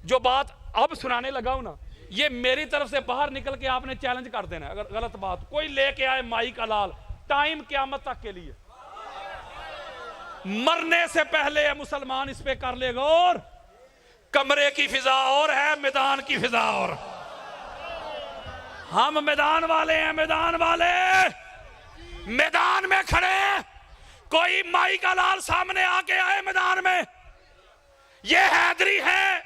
جو بات اب سنانے لگا ہوں نا یہ میری طرف سے باہر نکل کے آپ نے چیلنج کر دینا ہے. اگر غلط بات کوئی لے کے آئے مائی کا لال, ٹائم قیامت تک کے لیے مرنے سے پہلے مسلمان اس پہ کر لے گا. اور کمرے کی فضا اور ہے, میدان کی فضا اور. ہم میدان والے ہیں, میدان والے میدان میں کھڑے ہیں. کوئی مائی کا لال سامنے آ کے آئے میدان میں, یہ حیدری ہے,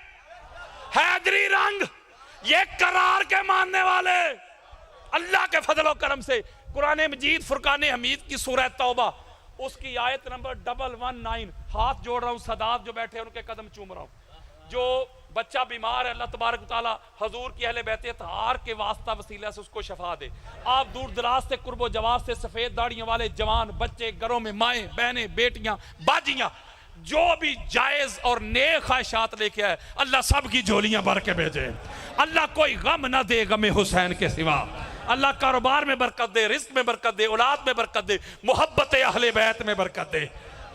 حیدری رنگ, یہ قرار کے ماننے والے. اللہ کے فضل و کرم سے قرآن مجید فرقان حمید کی سورہ توبہ اس کی آیت نمبر 119, ہاتھ جوڑ رہا ہوں, سادات جو بیٹھے ان کے قدم چوم رہا ہوں. جو بچہ بیمار ہے اللہ تبارک و تعالی حضور کی اہل بیت اطہار کے واسطہ وسیلہ سے اس کو شفا دے. آپ دور دراز سے قرب و جواز سے سفید داڑیوں والے جوان بچے, گھروں میں مائیں بہنیں بیٹیاں باجیاں جو بھی جائز اور نیک خواہشات لے کے آئے اللہ سب کی جھولیاں بھر کے بھیجے. اللہ کوئی غم نہ دے غم حسین کے سوا. اللہ کاروبار میں برکت دے, رزق میں برکت دے, اولاد میں برکت دے, محبت اہل بیت میں برکت دے.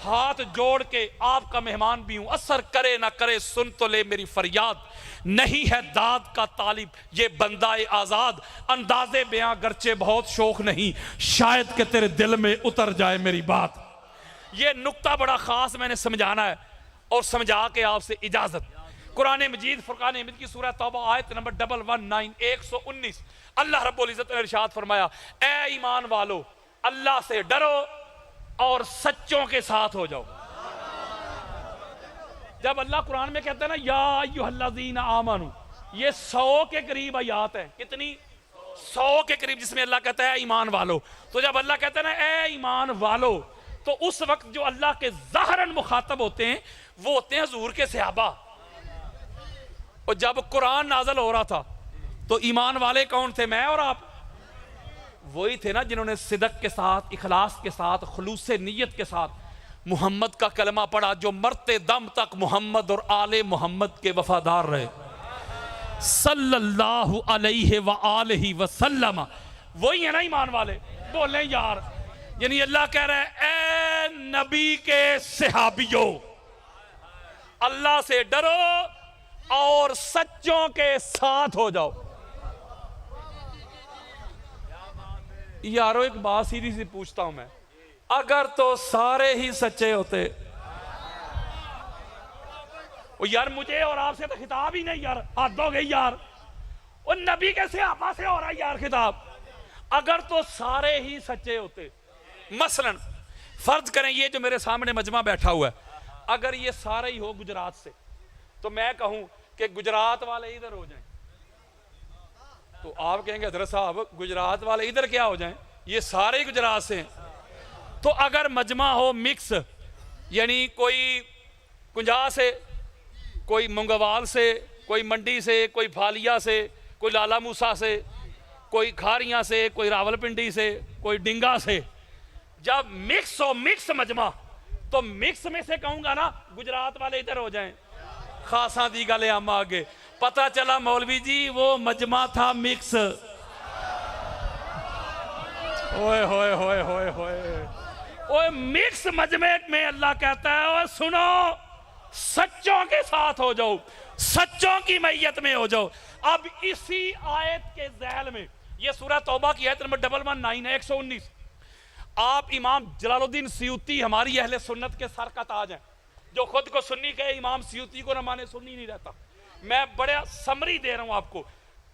ہاتھ جوڑ کے آپ کا مہمان بھی ہوں, اثر کرے نہ کرے سن تو لے میری فریاد. نہیں ہے داد کا طالب یہ بندہ آزاد, انداز بیاں گرچہ بہت شوق نہیں, شاید کہ تیرے دل میں اتر جائے میری بات. یہ نقطہ بڑا خاص میں نے سمجھانا ہے اور سمجھا کے آپ سے اجازت. قرآن مجید فرقان حمید کی سورہ توبہ آیت نمبر 119 اللہ رب العزت نے ارشاد فرمایا, اے ایمان والو اللہ سے ڈرو اور سچوں کے ساتھ ہو جاؤ. جب اللہ قرآن میں کہتا ہے نا یا ایھا الذین آمنو, یہ 100 کے قریب آیات ہیں. کتنی؟ 100 کے قریب, جس میں اللہ کہتا ہے ایمان والو. تو جب اللہ کہتا ہے نا اے ایمان والو, تو اس وقت جو اللہ کے ظاہراً مخاطب ہوتے ہیں وہ ہوتے ہیں حضور کے صحابہ. اور جب قرآن نازل ہو رہا تھا تو ایمان والے کون تھے؟ میں اور آپ. وہی تھے نا جنہوں نے صدق کے ساتھ, اخلاص کے ساتھ, خلوص نیت کے ساتھ محمد کا کلمہ پڑھا, جو مرتے دم تک محمد اور آل محمد کے وفادار رہے صلی اللہ علیہ وآلہ وسلم. وہی ہے نا ایمان والے. بولیں یار. یعنی اللہ کہہ رہا ہے اے نبی کے صحابیوں اللہ سے ڈرو اور سچوں کے ساتھ ہو جاؤ. یارو ایک بات سیدھی سی پوچھتا ہوں میں, اگر تو سارے ہی سچے ہوتے, یار مجھے اور آپ سے تو خطاب ہی نہیں یار, حد ہو گئی یار. اور نبی کے صحابہ سے ہو رہا ہے یار خطاب. اگر تو سارے ہی سچے ہوتے, مثلا فرض کریں یہ جو میرے سامنے مجمع بیٹھا ہوا ہے اگر یہ سارے ہی ہو گجرات سے, تو میں کہوں کہ گجرات والے ادھر ہو جائیں, تو آپ کہیں گے حضرت صاحب گجرات والے ادھر کیا ہو جائیں, یہ سارے ہی گجرات سے ہیں. تو اگر مجمع ہو مکس, یعنی کوئی کنجا سے, کوئی منگوال سے, کوئی منڈی سے, کوئی پھالیا سے, کوئی لالا موسیٰ سے, کوئی کھاریاں سے, کوئی راول پنڈی سے, کوئی ڈنگا سے, جب مکس ہو مکس مجمع, تو مکس میں سے کہوں گا نا گجرات والے ادھر ہو جائیں. خاصاں دی گلے ہم آگے, پتہ چلا مولوی جی وہ مجمع تھا مکس. اوئے ہوئے ہوئے ہوئے ہوئے اوئے مکس مجمع میں اللہ کہتا ہے اوئے سنو سچوں کے ساتھ ہو جاؤ, سچوں کی میت میں ہو جاؤ. اب اسی آیت کے ذیل میں یہ سورہ توبہ کی آیت نمبر 119 آپ امام جلال الدین سیوطی ہماری اہل سنت کے سر کا تاج ہیں, جو خود کو سنی کہے امام سیوطی کو نہ مانے سنی نہیں رہتا. میں بڑے سمری دے رہا ہوں آپ کو,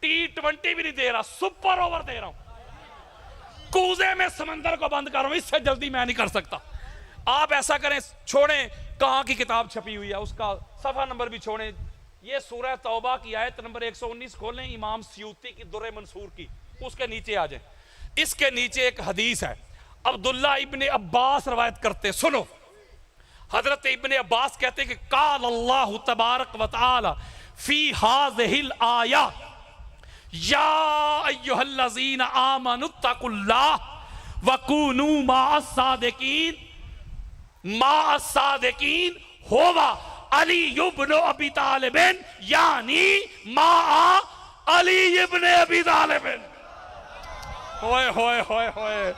T20 بھی نہیں دے رہا, سپر اوور دے رہا ہوں. کوزے میں سمندر کو بند کر رہا ہوں, اس سے جلدی میں نہیں کر سکتا. آپ ایسا کریں, چھوڑیں کہاں کی کتاب چھپی ہوئی ہے اس کا صفحہ نمبر بھی چھوڑیں, یہ سورہ توبہ کی آیت نمبر 119 کھولیں, امام سیوطی کی در منصور کی, اس کے نیچے آ جائیں. اس کے نیچے ایک حدیث ہے, عبداللہ ابن عباس روایت کرتے, سنو. حضرت ابن عباس کہتے کہ قال اللہ تبارک و تعالی فی ہذہ الآیہ یا ایھا الذین آمنوا اتقوا اللہ وکونوا مع الصادقین. مع الصادقین ہوا علی ابن ابی طالب, یعنی مع علی ابن ابی طالب. ہوئے ہوئے ہوئے ہوئے.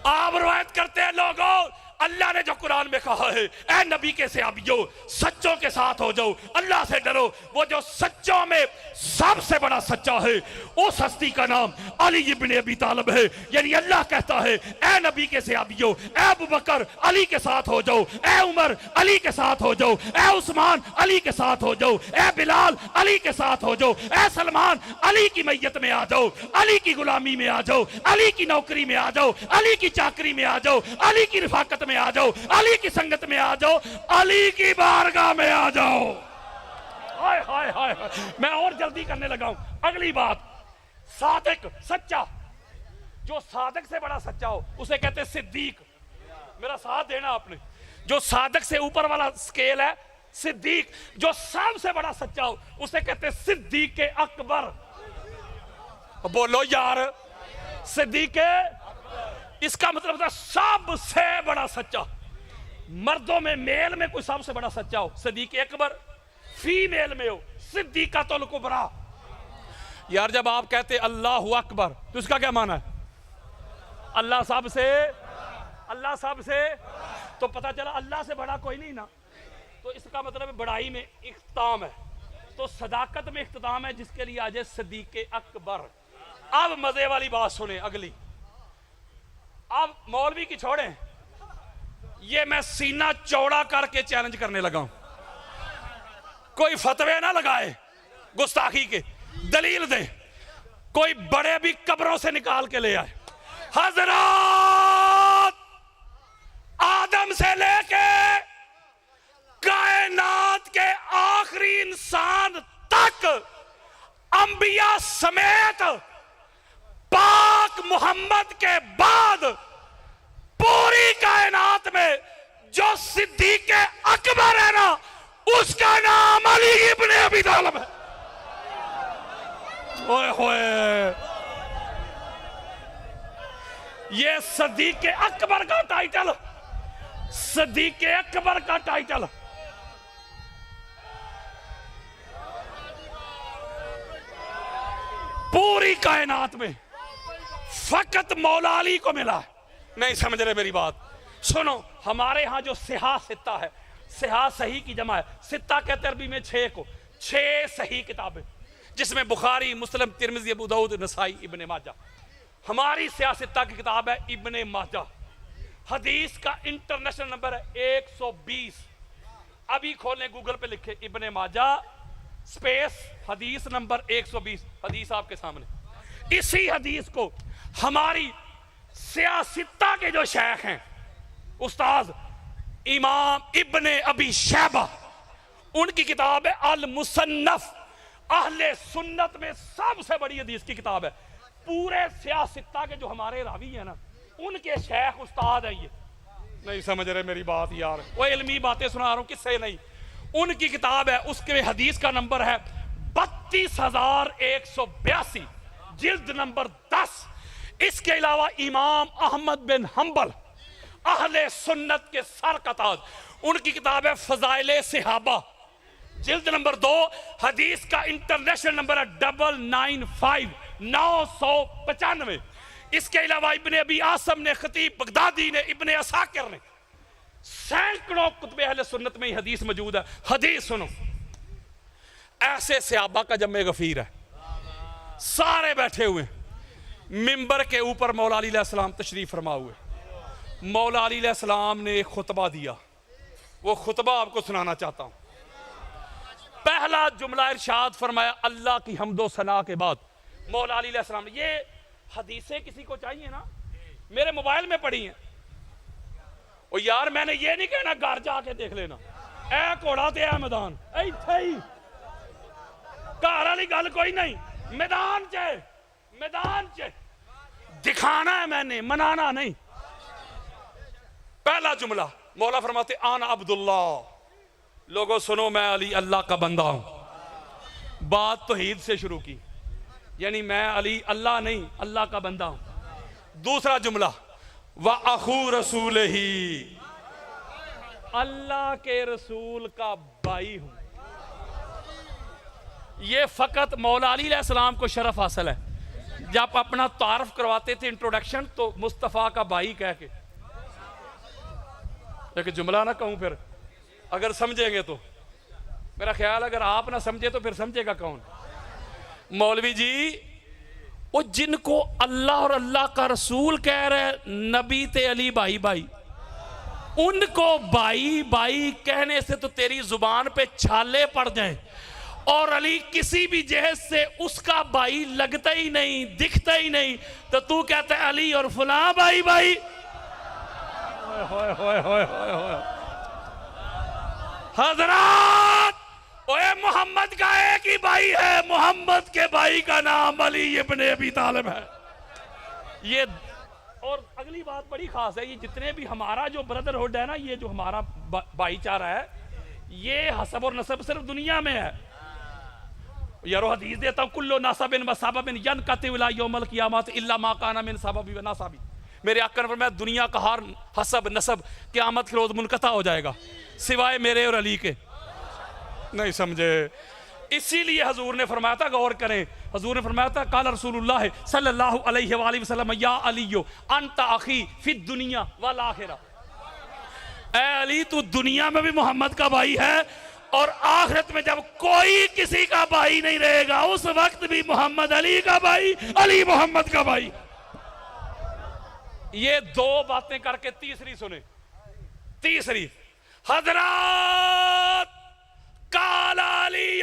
آپ روایت کرتے ہیں لوگوں اللہ نے جو قرآن میں کہا ہے اے نبی کے صحابیوں سچوں کے ساتھ ہو جاؤ, اللہ سے ڈرو. وہ جو سچوں میں سب سے بڑا سچا ہے اس ہستی کا نام علی ابن ابی طالب ہے. یعنی اللہ کہتا ہے اے نبی کے صحابیوں, اے ابو بکر علی کے ساتھ ہو جاؤ, اے عمر علی کے ساتھ ہو جاؤ, اے عثمان علی کے ساتھ ہو جاؤ, اے بلال علی کے ساتھ ہو جاؤ, اے سلمان علی کی میت میں آ جاؤ, علی کی غلامی میں آ جاؤ, علی کی نوکری میں آ جاؤ, علی کی چاکری میں آ جاؤ, علی کی رفاقت میں آ جاؤ, علی کی سنگت میں آ جاؤ, علی کی بارگاہ میں آ جاؤ. ہائے ہائے ہائے, میں اور جلدی کرنے لگا ہوں. اگلی بات, صادق سچا, جو صادق سے بڑا سچا ہو اسے کہتے ہیں صدیق. میرا ساتھ دینا آپ نے, جو صادق سے اوپر والا سکیل ہے صدیق, جو سب سے بڑا سچا ہو اسے کہتے ہیں صدیق اکبر. بولو یار, صدیق, اس کا مطلب ہے سب سے بڑا سچا. مردوں میں میل میں کوئی سب سے بڑا سچا ہو صدیق اکبر, فیمیل میں ہو صدیقۃ الکبریٰ. یار جب آپ کہتے اللہ اکبر تو اس کا کیا معنی ہے؟ اللہ سب سے, اللہ سب سے, تو پتہ چلا اللہ سے بڑا کوئی نہیں نا, تو اس کا مطلب بڑائی میں اختتام ہے. تو صداقت میں اختتام ہے جس کے لیے آ جائے صدیق اکبر. اب مزے والی بات سنیں اگلی. اب مولوی کی چھوڑیں, یہ میں سینہ چوڑا کر کے چیلنج کرنے لگا ہوں. کوئی فتوے نہ لگائے گستاخی کے, دلیل دے. کوئی بڑے بھی قبروں سے نکال کے لے آئے. حضرات آدم سے لے کے کائنات کے آخری انسان تک انبیاء سمیت پاک محمد کے بعد پوری کائنات میں جو صدیق اکبر ہے نا اس کا نام علی ابن ابی طالب ہے. اوئے ہوئے, یہ صدیق اکبر کا ٹائٹل, صدیق اکبر کا ٹائٹل پوری کائنات میں فقط مولا علی کو ملا ہے. نہیں سمجھ رہے میری بات؟ سنو, ہمارے ہاں جو صحاح ستہ ہے, صحاح صحیح کی جمع ہے, ستہ کہتے عربی میں 6 کو, 6 صحیح کتابیں جس میں بخاری, مسلم, ترمذی, ابو داؤد, نسائی, ابن ماجہ. ہماری صحاح ستہ کی کتاب ہے ابن ماجہ. حدیث کا انٹرنیشنل نمبر ہے 120. ابھی کھولیں گوگل پہ لکھیں ابن ماجہ سپیس حدیث نمبر 120, حدیث آپ کے سامنے. اسی حدیث کو ہماری صحاح ستہ کے جو شیخ ہیں استاذ امام ابن ابی شیبہ, ان کی کتاب ہے المصنف. اہل سنت میں سب سے بڑی حدیث کی کتاب ہے. پورے صحاح ستہ کے جو ہمارے راوی ہیں نا ان کے شیخ استاد ہیں. یہ نہیں سمجھ رہے میری بات یار, وہ علمی باتیں سنا رہا ہوں, کس سے نہیں. ان کی کتاب ہے, اس کے حدیث کا نمبر ہے 32182, جلد نمبر 10. اس کے علاوہ امام احمد بن حنبل اہل سنت کے سر کا تاج, ان کی کتاب ہے فضائل صحابہ, جلد نمبر 2. حدیث کا انٹرنیشنل نمبر ہے 995. اس کے علاوہ ابن ابی عاصم نے, خطیب بغدادی نے, ابن عساکر نے, سینکڑوں کتب اہل سنت میں حدیث موجود ہے. حدیث سنو, ایسے صحابہ کا جمع غفیر ہے, سارے بیٹھے ہوئے, منبر کے اوپر مولا علی علیہ السلام تشریف فرما ہوئے. مولا علی علیہ السلام نے ایک خطبہ دیا, وہ خطبہ آپ کو سنانا چاہتا ہوں. پہلا جملہ ارشاد فرمایا اللہ کی حمد و ثنا کے بعد مولا علی علیہ السلام نے. یہ حدیثیں کسی کو چاہیے نا, میرے موبائل میں پڑھی ہیں. اور یار میں نے یہ نہیں کہنا گھر جا کے دیکھ لینا, اے کوڑا تے اے میدان, اے تھئی گھر والی گل کوئی نہیں, میدان چے, میدان چے دکھانا ہے میں نے, منانا نہیں. پہلا جملہ مولا فرماتے آنا عبداللہ, لوگوں سنو میں علی اللہ کا بندہ ہوں. بات توحید سے شروع کی, یعنی میں علی اللہ نہیں اللہ کا بندہ ہوں. دوسرا جملہ وَأَخُو رَسُولِهِ, اللہ کے رسول کا بھائی ہوں. یہ فقط مولا علی علیہ السلام کو شرف حاصل ہے. جب اپنا تعارف کرواتے تھے انٹروڈکشن تو مصطفیٰ کا بھائی کہہ کے, ایک جملہ نہ کہوں پھر اگر سمجھیں گے تو، میرا خیال اگر آپ نہ سمجھے تو پھر سمجھے گا کون؟ مولوی جی وہ جن کو اللہ اور اللہ کا رسول کہہ رہے نبی تے علی بھائی بھائی، ان کو بھائی بھائی کہنے سے تو تیری زبان پہ چھالے پڑ جائیں، اور علی کسی بھی جہت سے اس کا بھائی لگتا ہی نہیں دکھتا ہی نہیں، تو کہتا ہے علی اور فلاں بھائی بھائی۔ حضرات اوے محمد کا ایک ہی بھائی ہے، محمد کے بھائی کا نام علی ابن ابی طالب ہے۔ یہ اور اگلی بات بڑی خاص ہے، یہ جتنے بھی ہمارا جو بردرہڈ ہے نا، یہ جو ہمارا بھائی چارہ ہے، یہ حسب اور نسب صرف دنیا میں ہے۔ یارو حدیث دیتا ہوں، کلو ناسب و سبب ینقطع الی یوم القیامت الا ما کان من سبب و ناسب۔ میرے آقا نے فرمایا دنیا کا ہر حسب نسب قیامت کے روز منقطع ہو جائے گا سوائے میرے اور علی کے۔ نہیں سمجھے؟ اسی لیے حضور نے فرمایا تھا، غور کریں، حضور نے فرمایا تھا قال رسول اللہ صلی اللہ علیہ وآلہ وسلم یا علیو انت اخی فی الدنیا والآخرہ، اے علی تو دنیا میں بھی محمد کا بھائی ہے، اور آخرت میں جب کوئی کسی کا بھائی نہیں رہے گا اس وقت بھی محمد علی کا بھائی، علی محمد کا بھائی۔ یہ دو باتیں کر کے تیسری سنیں، تیسری حضرات قال علی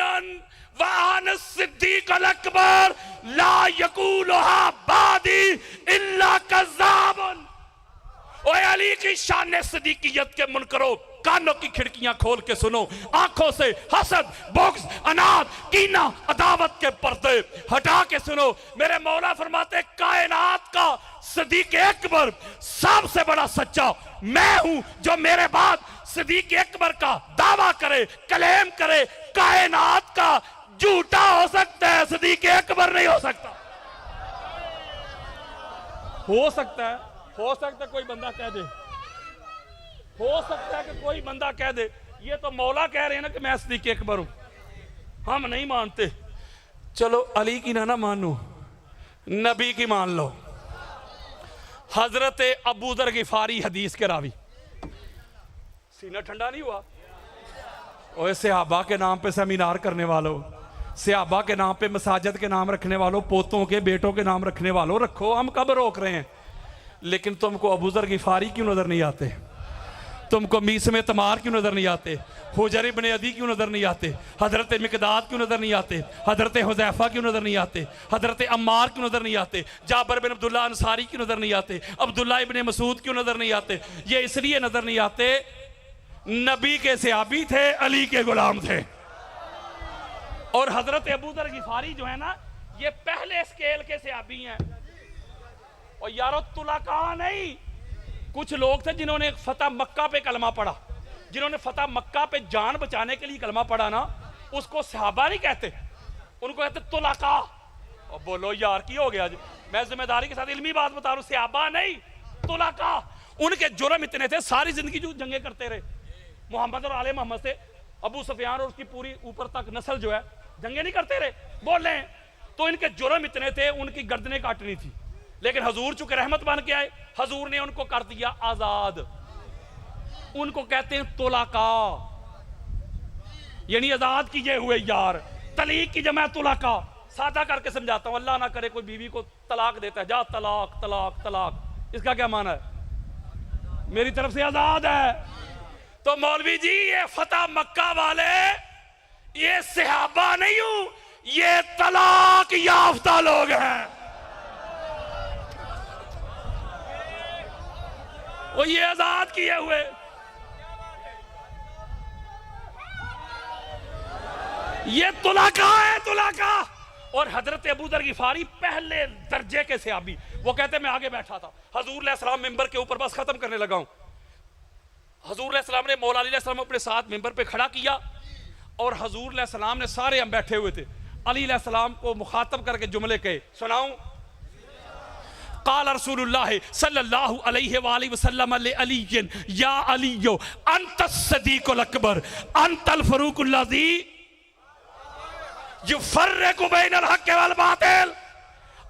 وعن الصدیق الاکبر لا یقولها بعدی الا کذاب۔ اوے علی کی شان صدیقیت کے منکرو کانوں کی کھڑکیاں کھول کے سنو، آنکھوں سے حسد بغض اناد کینہ عداوت کے پردے ہٹا کے سنو۔ میرے مولا فرماتے کائنات کا صدیق اکبر سب سے بڑا سچا میں ہوں، جو میرے بعد صدیق اکبر کا دعویٰ کرے کلیم کرے کائنات کا جھوٹا ہو سکتا ہے، صدیق اکبر نہیں ہو سکتا۔ ہو سکتا ہے کوئی بندہ کہہ دے، ہو سکتا ہے کہ کوئی بندہ کہہ دے، یہ تو مولا کہہ رہے ہیں نا کہ میں صدیق اکبر ہوں، ہم نہیں مانتے۔ چلو علی کی نہ مانو، نبی کی مان لو۔ حضرت ابو ذر غفاری حدیث کے راوی، سینہ ٹھنڈا نہیں ہوا؟ اوہ صحابہ کے نام پہ سیمینار کرنے والوں، صحابہ کے نام پہ مساجد کے نام رکھنے والوں، پوتوں کے بیٹوں کے نام رکھنے والوں، رکھو، ہم کب روک رہے ہیں؟ لیکن تم کو ابو ذر غفاری کیوں نظر نہیں آتے؟ تم کو میثم تمار کیوں نظر نہیں آتے؟ حجر ابن عدی کیوں نظر نہیں آتے؟ حضرت مقداد کیوں نظر نہیں آتے؟ حضرت حذیفہ کیوں نظر نہیں آتے؟ حضرت عمار کیوں نظر نہیں آتے؟ جابر بن عبداللہ انصاری کیوں نظر نہیں آتے؟ عبداللہ ابن مسعود کیوں نظر نہیں آتے؟ یہ اس لیے نظر نہیں آتے، نبی کے صحابی تھے، علی کے غلام تھے۔ اور حضرت ابو ذر غفاری جو ہے نا، یہ پہلے اسکیل کے صحابی ہیں۔ اور یارو طلقاء نہیں، کچھ لوگ تھے جنہوں نے فتح مکہ پہ کلمہ پڑھا، جنہوں نے فتح مکہ پہ جان بچانے کے لیے کلمہ پڑھا نا، اس کو صحابہ نہیں کہتے، ان کو کہتے طلقاء۔ اور بولو یار کی ہو گیا؟ میں ذمہ داری کے ساتھ علمی بات بتا رہا ہوں، صحابہ نہیں، طلقاء۔ ان کے جرم اتنے تھے، ساری زندگی جو جنگیں کرتے رہے محمد اور آل محمد سے، ابو سفیان اور اس کی پوری اوپر تک نسل جو ہے جنگیں نہیں کرتے رہے، بول رہے ہیں، تو ان کے جرم اتنے تھے، ان کی گردنیں کاٹنی تھی، لیکن حضور چونکہ رحمت بن کے آئے، حضور نے ان کو کر دیا آزاد۔ ان کو کہتے ہیں طلقاء، یعنی آزاد کیے ہوئے یار۔ طلیق کی جمع طلقاء، سادہ کر کے سمجھاتا ہوں، اللہ نہ کرے کوئی بیوی کو طلاق دیتا ہے، جا طلاق طلاق طلاق، اس کا کیا معنی ہے؟ میری طرف سے آزاد ہے۔ تو مولوی جی یہ فتح مکہ والے، یہ صحابہ نہیں ہوں، یہ طلاق یافتہ لوگ ہیں۔ وہ یہ آزاد کیے ہوئے، یہ طلقاء ہے، طلقاء۔ اور حضرت ابو ذر غفاری پہلے درجے کے صحابی، وہ کہتے میں آگے بیٹھا تھا، حضور علیہ السلام ممبر کے اوپر، بس ختم کرنے لگا ہوں، حضور علیہ السلام نے مولا علی علیہ السلام اپنے ساتھ ممبر پہ کھڑا کیا، اور حضور علیہ السلام نے، سارے ہم بیٹھے ہوئے تھے، علی علیہ السلام کو مخاطب کر کے جملے کہے، سناؤں؟ قال رسول اللہ صلی اللہ علیہ وآلہ وسلم لعلی یا علیو انت الصدیق الاکبر انت الفاروق الذی یفرق بین الحق والباطل۔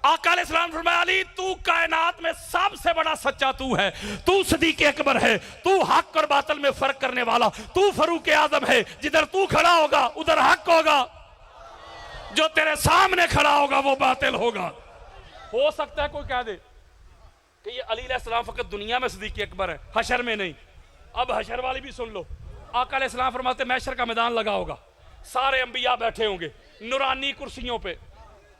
آقا علیہ السلام فرمایا علی تو کائنات میں سب سے بڑا سچا تو ہے، تو صدیق اکبر ہے، تو حق اور باطل میں فرق کرنے والا، تو فاروق اعظم ہے، جدھر تو کھڑا ہوگا ادھر حق ہوگا، جو تیرے سامنے کھڑا ہوگا وہ باطل ہوگا۔ ہو سکتا ہے کوئی کہہ دے کہ یہ علی علیہ السلام فقط دنیا میں صدیق اکبر ہے، حشر میں نہیں۔ اب حشر والی بھی سن لو، آقا علیہ السلام فرماتے ہیں محشر کا میدان لگا ہوگا، سارے انبیاء بیٹھے ہوں گے نورانی کرسیوں پہ،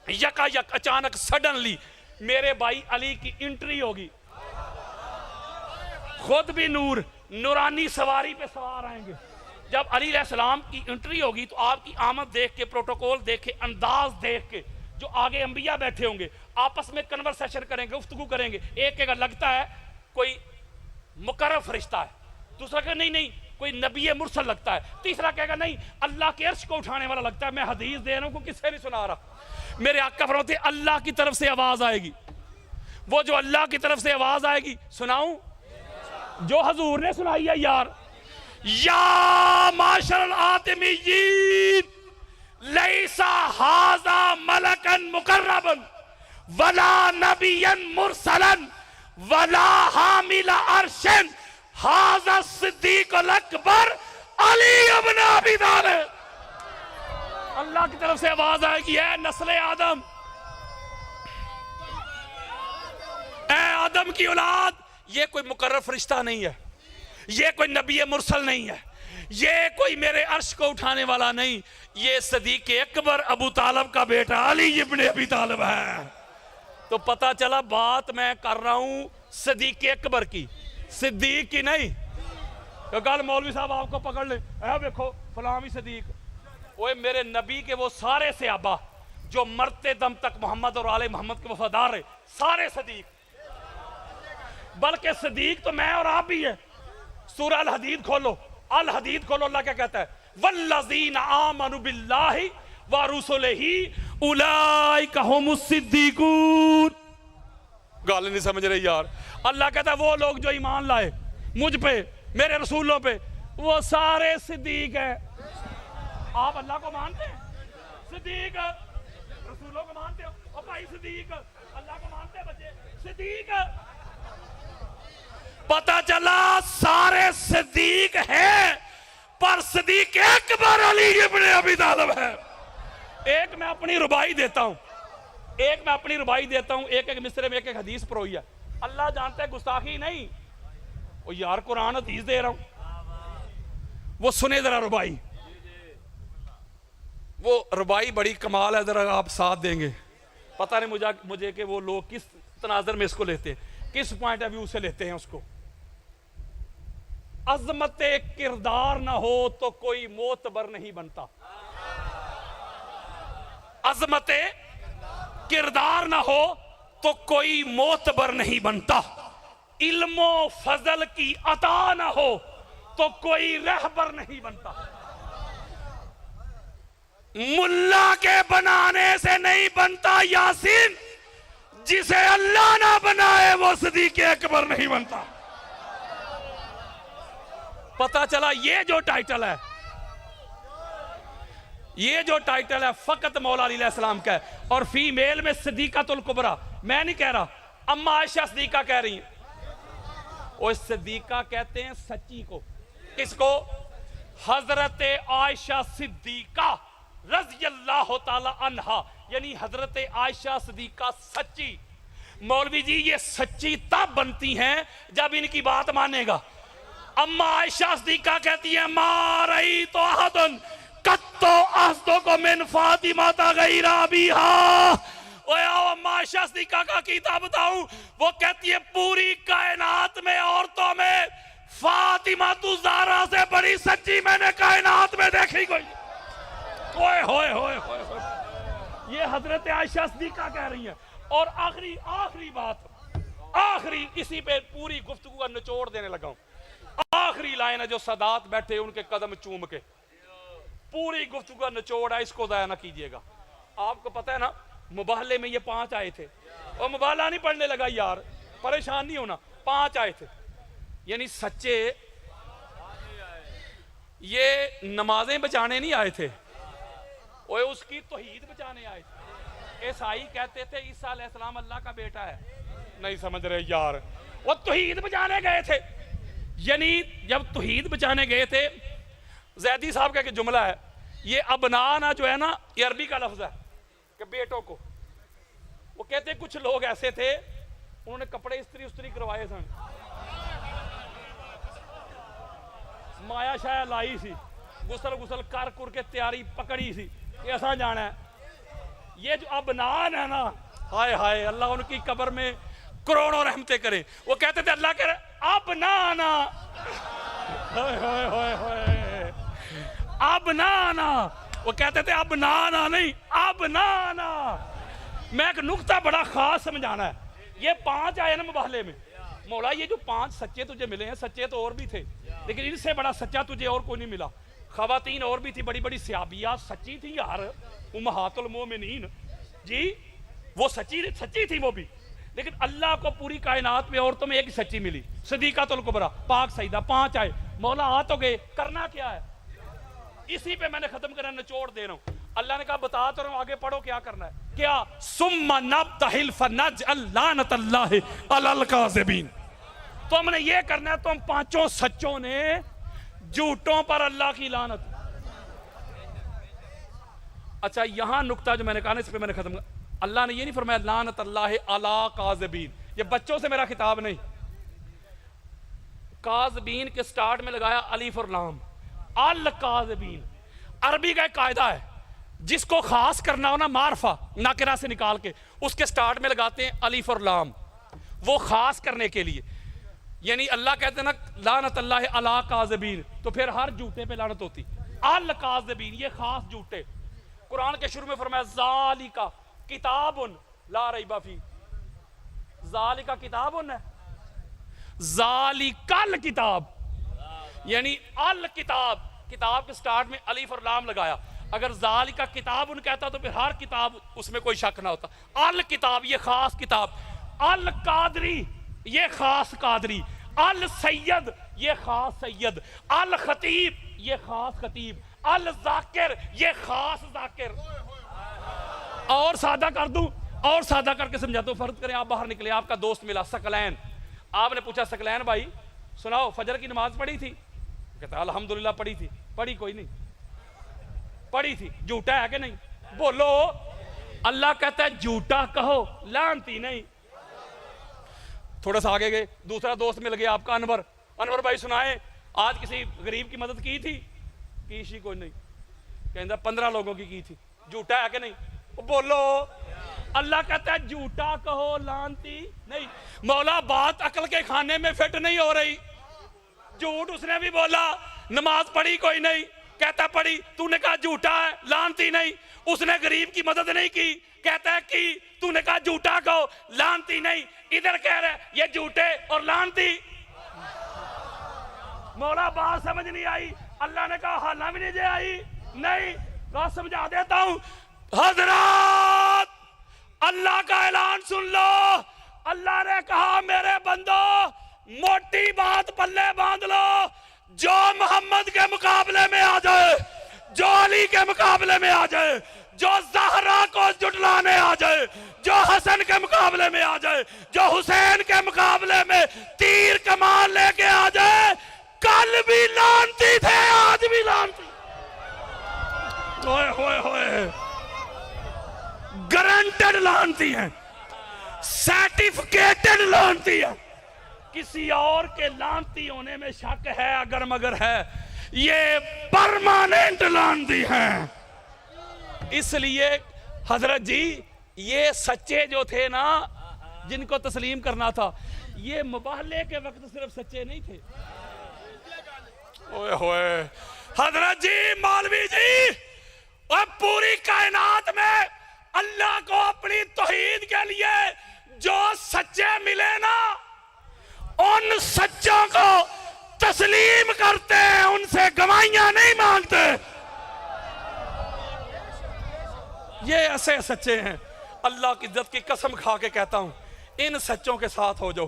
یکا یک اچانک سڈنلی میرے بھائی علی کی انٹری ہوگی، خود بھی نور، نورانی سواری پہ سوار آئیں گے۔ جب علی علیہ السلام کی انٹری ہوگی تو آپ کی آمد دیکھ کے، پروٹوکول دیکھ کے، انداز دیکھ کے جو آگے انبیاء بیٹھے ہوں گے آپس میں کنورسیشن کریں گے، گفتگو کریں گے۔ ایک ایک لگتا ہے کوئی مقرر فرشتہ ہے، دوسرا کہ نہیں کوئی نبی مرسل لگتا ہے، تیسرا کہے گا نہیں اللہ کے عرش کو اٹھانے والا لگتا ہے۔ میں حدیث دے رہا ہوں کو کس سے نہیں سنا رہا، میرے آقا فرماتے ہیں اللہ کی طرف سے آواز آئے گی، وہ جو اللہ کی طرف سے آواز آئے گی سناؤں جو حضور نے سنائی ہے یار، یا معاشر الآدمیین لیسا ھذا ملکا مقربا ولا نبیا مرسلا ولا حامل عرش ھذا الصدیق الاکبر علی ابن ابی طالب۔ اللہ کی طرف سے آواز آئے گی، اے نسل آدم، اے آدم کی اولاد، یہ کوئی مقرر فرشتہ نہیں ہے، یہ کوئی نبی مرسل نہیں ہے، یہ کوئی میرے عرش کو اٹھانے والا نہیں، یہ صدیق اکبر ابو طالب کا بیٹا علی ابن ابی طالب ہے۔ تو پتہ چلا بات میں کر رہا ہوں صدیق اکبر کی، صدیق کی نہیں۔ تو کل مولوی صاحب آپ کو پکڑ لیں، اے دیکھو فلاں بھی صدیق، اوے میرے نبی کے وہ سارے صحابہ جو مرتے دم تک محمد اور آل محمد کے وفادار رہے، سارے صدیق، بلکہ صدیق تو میں اور آپ بھی ہیں۔ سورہ الحدید کھولو، الحدید کھولو، اللہ کیا کہتا ہے؟ والذین آمنوا باللہ ورسلہ اولئک ھم الصدیقون۔ گال نہیں سمجھ رہے یار، اللہ کہتا ہے وہ لوگ جو ایمان لائے مجھ پہ، میرے رسولوں پہ، وہ سارے صدیق ہیں۔ آپ اللہ کو مانتے ہیں؟ صدیق رسولوں کو مانتے ہو؟ اور بھائی صدیق اللہ کو مانتے ہیں بچے؟ صدیق پتہ چلا سارے صدیق ہیں، پر صدیق اکبر علی ابن ابی طالب ہے۔ ایک میں اپنی ربائی دیتا ہوں، ایک ایک مصرے میں ایک ایک حدیث پروئی ہے۔ اللہ جانتا ہے گستاخی نہیں، وہ یار قرآن حدیث دے رہا ہوں، وہ سنے ذرا ربائی، وہ ربائی بڑی کمال ہے، ذرا آپ ساتھ دیں گے۔ پتہ نہیں مجھے کہ وہ لوگ کس تناظر میں اس کو لیتے ہیں، کس پوائنٹ آف ویو سے لیتے ہیں اس کو۔ عظمت کردار نہ ہو تو کوئی معتبر نہیں بنتا، عظمت کردار نہ ہو تو کوئی معتبر نہیں بنتا، علم و فضل کی عطا نہ ہو تو کوئی رہبر نہیں بنتا، ملا کے بنانے سے نہیں بنتا یاسین، جسے اللہ نہ بنائے وہ صدیق اکبر نہیں بنتا۔ پتہ چلا یہ جو ٹائٹل ہے فقط مولا علی علیہ السلام کا ہے، اور فیمیل میں صدیقۃ الکبریٰ، میں نہیں کہہ رہا، اما عائشہ صدیقہ کہہ رہی ہیں۔ وہ صدیقہ کہتے ہیں سچی کو، کس کو؟ حضرت عائشہ صدیقہ رضی اللہ تعالی عنہا، یعنی حضرت عائشہ صدیقہ سچی۔ مولوی جی یہ سچی تب بنتی ہیں جب ان کی بات مانے گا۔ اما عائشہ صدیقہ کہتی ہیں ما رأیت احدن قط اصدق من فاطمہ غیر ابیہا۔ اوے آؤ اما عائشہ صدیقہ کا عقیدہ بتاؤں، وہ کہتی ہے پوری کائنات میں عورتوں میں فاطمہ الزہرا سے بڑی سچی میں نے کائنات میں دیکھی کوئی۔ ہوئے ہوئے ہوئے ہوئے ہوئے، یہ حضرت عائشہ صدیقہ کہہ رہی ہیں۔ اور آخری بات، آخری اسی پہ پوری گفتگو کا نچوڑ دینے لگا ہوں۔ آخری لائن ہے جو سادات بیٹھے ان کے قدم چوم کے، پوری گفتگو کا نچوڑ ہے، اس کو ضائع نہ کیجئے گا۔ آپ کو پتہ ہے نا مباہلے میں یہ 5 آئے تھے، اور مباہلہ نہیں پڑھنے لگا یار، پریشان نہیں ہونا، 5 آئے تھے، یعنی سچے یہ نمازیں بچانے نہیں آئے تھے، وہ اس کی توحید بچانے آئے تھے۔ عیسائی کہتے تھے عیسیٰ علیہ السلام اللہ کا بیٹا ہے. نہیں سمجھ رہے یار. وہ توحید بچانے گئے تھے. یعنی جب توحید بچانے گئے تھے, زیدی صاحب کا ایک جملہ ہے, یہ ابنانا جو ہے نا یہ عربی کا لفظ ہے کہ بیٹوں کو. وہ کہتے ہیں کچھ لوگ ایسے تھے انہوں نے کپڑے استری کروائے سن, مایا شایا لائی سی, غسل کر کے تیاری پکڑی سی کہ ایسا جانا ہے. یہ جو ابنان ہے نا, ہائے ہائے اللہ ان کی قبر میں کروڑوں رحمتیں کرے. وہ کہتے تھے اللہ کہ ابنانا, ہائے ہائے ہائے ہائے ابنانا. وہ کہتے تھے ابنانا نہیں ابنانا. میں ایک نقطہ بڑا خاص سمجھانا ہے. یہ 5 آئے نا مباہلے میں, مولا یہ جو 5 سچے تجھے ملے ہیں, سچے تو اور بھی تھے لیکن ان سے بڑا سچا تجھے اور کوئی نہیں ملا. خواتین اور بھی تھی, بڑی بڑی صحابیات سچی تھی یار, امہات المومنین جی, وہ سچی تھی وہ بھی. لیکن اللہ کو پوری کائنات میں عورتوں میں ایک ہی سچی ملی, صدیقۃ الکبریٰ پاک سیدہ. 5 آئے, مولا آ تو گئے, کرنا کیا ہے؟ اسی پہ میں نے ختم کرنا, نچوڑ دے رہا ہوں. اللہ نے کہا بتا تو رہا ہوں, آگے پڑھو کیا کرنا ہے. کیا ثم نبتہل فنجعل لعنۃ اللہ علی الکاذبین. تم نے یہ کرنا ہے, تم 5 سچوں نے جھوٹوں پر اللہ کی لعنت. اچھا یہاں نقطہ جو میں نے کہا نا, اس پہ میں نے ختم. اللہ نے یہ نہیں فرمایا لعنت اللہ علی کاذبین. یہ بچوں سے میرا خطاب نہیں. کاذبین کے سٹارٹ میں لگایا الف اور لام, الکاذبین. عربی کا ایک قاعدہ ہے, جس کو خاص کرنا ہو نا معرفہ ناکرہ سے نکال کے, اس کے سٹارٹ میں لگاتے ہیں الف اور لام, وہ خاص کرنے کے لیے. یعنی اللہ کہتے ہیں نا لعنت اللہ علی کاذبین, تو پھر ہر جھوٹے پہ لعنت ہوتی. الکاذبین یہ خاص جھوٹے. قرآن کے شروع میں فرمایا ذالک کتاب لا ریب فیہ. ذالک کتاب ہے, ذالک الکتاب, یعنی الکتاب, کتاب کے سٹارٹ میں الف اور لام لگایا. اگر ذالک کتاب کہتا تو پھر ہر کتاب اس میں کوئی شک نہ ہوتا. الکتاب یہ خاص کتاب. القادری یہ خاص قادری. السید یہ خاص سید. الخطیب یہ خاص خطیب. الذاکر یہ خاص ذاکر. اور سادہ کر دوں, اور سادہ کر کے سمجھاتا ہوں. فرض کریں آپ باہر نکلے, آپ کا دوست ملا ثقلین. آپ نے پوچھا ثقلین بھائی سناؤ فجر کی نماز پڑھی تھی؟ کہتا الحمدللہ پڑھی تھی. پڑھی کوئی نہیں, پڑھی تھی. جھوٹا ہے کہ نہیں؟ بولو. اللہ کہتا ہے جھوٹا کہو, لعنتی نہیں. تھوڑا سا آگے گئے, دوسرا دوست مل گیا آپ کا انور. انور بھائی سنائیں آج کسی غریب کی مدد کی تھی؟ کیشی کوئی نہیں. کہتا 15 لوگوں کی تھی. جھوٹا ہے کہ نہیں؟ بولو. اللہ کہتا ہے جھوٹا کہو, لعنتی نہیں. مولا بات عقل کے کھانے میں فٹ نہیں ہو رہی. جھوٹ اس نے بھی بولا. نماز پڑھی کوئی نہیں, کہتا پڑھی. تو نے کہا جھوٹا ہے, لعنتی نہیں. اس نے غریب کی مدد نہیں کی, کہتا ہے کی. تو نے کہا جھوٹا کہو, لعنتی نہیں. ادھر کہہ رہے یہ جھوٹے اور لعنتی. مولا بات سمجھ نہیں آئی. اللہ نے کہا حالہ بھی نہیں آئی. نہیں بات سمجھا دیتا ہوں. حضرات اللہ کا اعلان سن لو. اللہ نے کہا میرے بندو موٹی بات پلے باندھ لو. جو محمد کے مقابلے میں آ جائے, جو علی کے مقابلے میں آ جائے, جو زہرا کو جٹلانے آ جائے, جو حسن کے مقابلے میں آ جائے, جو حسین کے مقابلے میں تیر کمان لے کے آ جائے, کل بھی لعنتی تھے آج بھی لعنتی. ہوئے ہوئے ہوئے, گارنٹڈ لعنتی ہیں, سرٹیفکیٹڈ لعنتی ہیں. کسی اور کے لعنتی ہونے میں شک ہے اگر مگر ہے, یہ پرماننٹ لعنتی ہیں. اس لیے حضرت جی یہ سچے جو تھے نا جن کو تسلیم کرنا تھا, یہ مباہلے کے وقت صرف سچے نہیں تھے. اوئے ہوئے حضرت جی مولوی جی, اور پوری کائنات میں اللہ کو اپنی توحید کے لیے جو سچے ملے نا, ان سچوں کو تسلیم کرتے ہیں, ان سے گواہیاں نہیں مانگتے. یہ ایسے سچے ہیں. اللہ کی عزت کی قسم کھا کے کہتا ہوں ان سچوں کے ساتھ ہو جاؤ.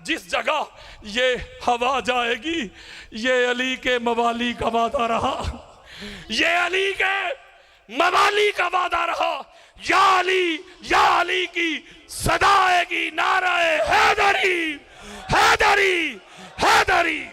جس جگہ یہ ہوا جائے گی یہ علی کے موالی کا وعدہ رہا، یہ علی کے موالی کا وعدہ رہا۔ یا علی کی صدا آئے گی، نعرہ حیدری حیدری حیدری۔